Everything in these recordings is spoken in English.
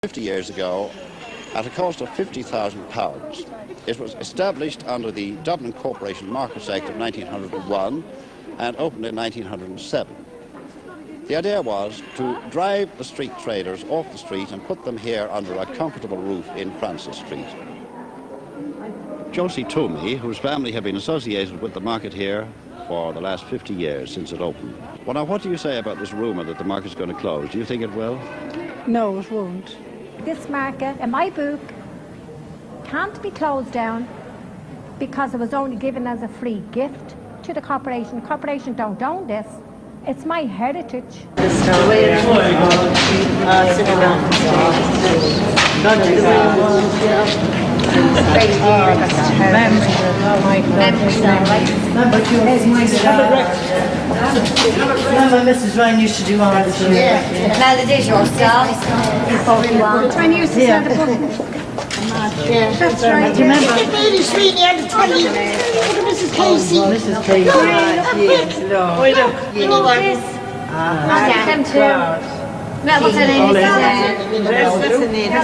50 years ago, at a cost of £50,000. It was established under the Dublin Corporation Markets Act of 1901 and opened in 1907. The idea was to drive the street traders off the street and put them here under a comfortable roof in Francis Street. Josie Toomey, whose family have been associated with the market here for the last 50 years since it opened. Well, now, what do you say about this rumour that the market's going to close? Do you think it will? No, it won't. This market, in my book, can't be closed down because it was only given as a free gift to the corporation. The corporation don't own this. It's my heritage. Mrs. Ryan used to do all this. Well, it is yourself. 20 years to sell the book. Yeah, That's right. Remember? It's really sweet and it's funny. Look at Mrs. Casey. Mrs. Casey. You know what? Them too. Well, what's her name?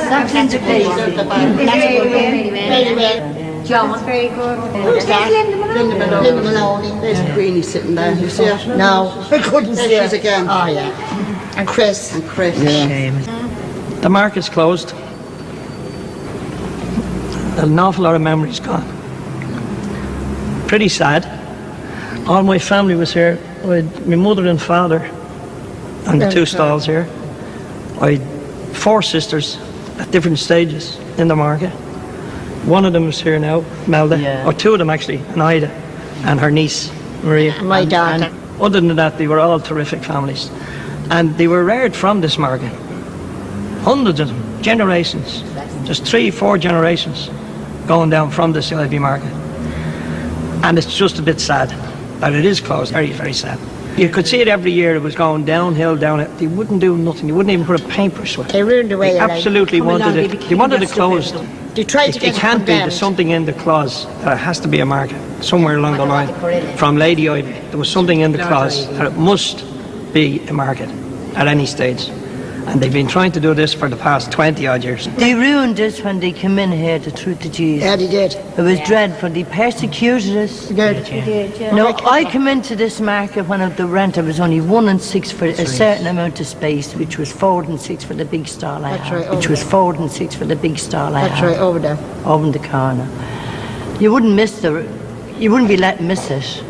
That's the Casey. John. Very good. Who's that? Linda Maloney. There's Queenie sitting there. You see her? No. I couldn't see her. She's again. Oh, yeah. And Chris. Yeah. The market's closed. An awful lot of memories gone. Pretty sad. All my family was here. I had my mother and father and the two stalls here. I had 4 sisters at different stages in the market. One of them is here now, Melda, or 2 of them actually, and Ida, and her niece, Maria. My daughter. And other than that, they were all terrific families. And they were reared from this market. Hundreds of them, generations. Just 3-4 generations going down from this Iveagh Market. And it's just a bit sad that it is closed, very, very sad. You could see it every year, it was going downhill, down it. They wouldn't do nothing, they wouldn't even put a paintbrush with it. They ruined the way They absolutely wanted it. They wanted it closed. They tried to get it can't be, there's something in the clause that it has to be a market, somewhere along the line. From Lady Iveagh, there was something in the clause that it must be a market at any stage. And they've been trying to do this for the past 20 odd years. They ruined us when they came in here, the truth of Jesus. Yeah, they did. It was dreadful. They persecuted us. They did. No, I came into this market when the rent was only 1 and 6 for a certain amount of space, which was 4 and 6 for the big stall I had. Right, which was 4 and 6 for the big stall I had. That's right, over there. Over in the corner. You wouldn't be let miss it.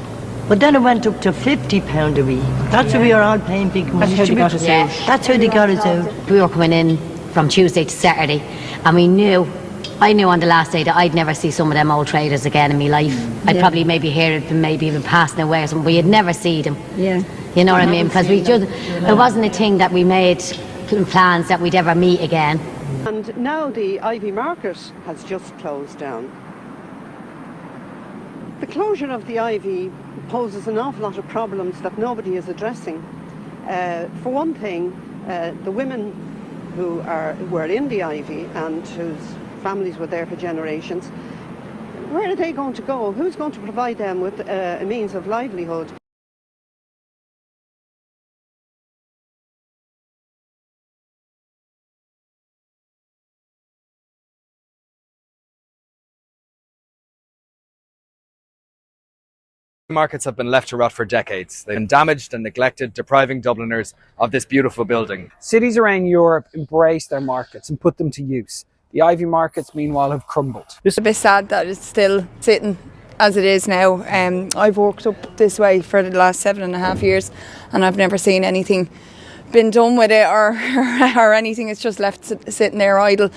But then it went up to £50 a week. That's why we were all paying big money. That's how they got us out. That's how they got us out. We were coming in from Tuesday to Saturday, and I knew on the last day that I'd never see some of them old traders again in my life. I'd probably maybe hear them maybe even passing away or something, but you'd never see them. Yeah. You know what I mean? Because it wasn't a thing that we made plans that we'd ever meet again. And now the Iveagh Market has just closed down. The closure of the Iveagh poses an awful lot of problems that nobody is addressing. For one thing, the women who were in the Iveagh and whose families were there for generations, where are they going to go? Who's going to provide them with a means of livelihood? Markets have been left to rot for decades. They've been damaged and neglected, depriving Dubliners of this beautiful building. Cities around Europe embrace their markets and put them to use. The Iveagh markets, meanwhile, have crumbled. It's a bit sad that it's still sitting as it is now. I've worked up this way for the last 7.5 years and I've never seen anything been done with it or anything. It's just left sitting there idle.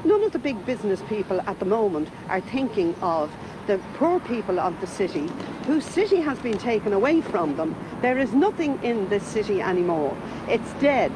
None of the big business people at the moment are thinking of the poor people of the city, whose city has been taken away from them. There is nothing in this city anymore. It's dead.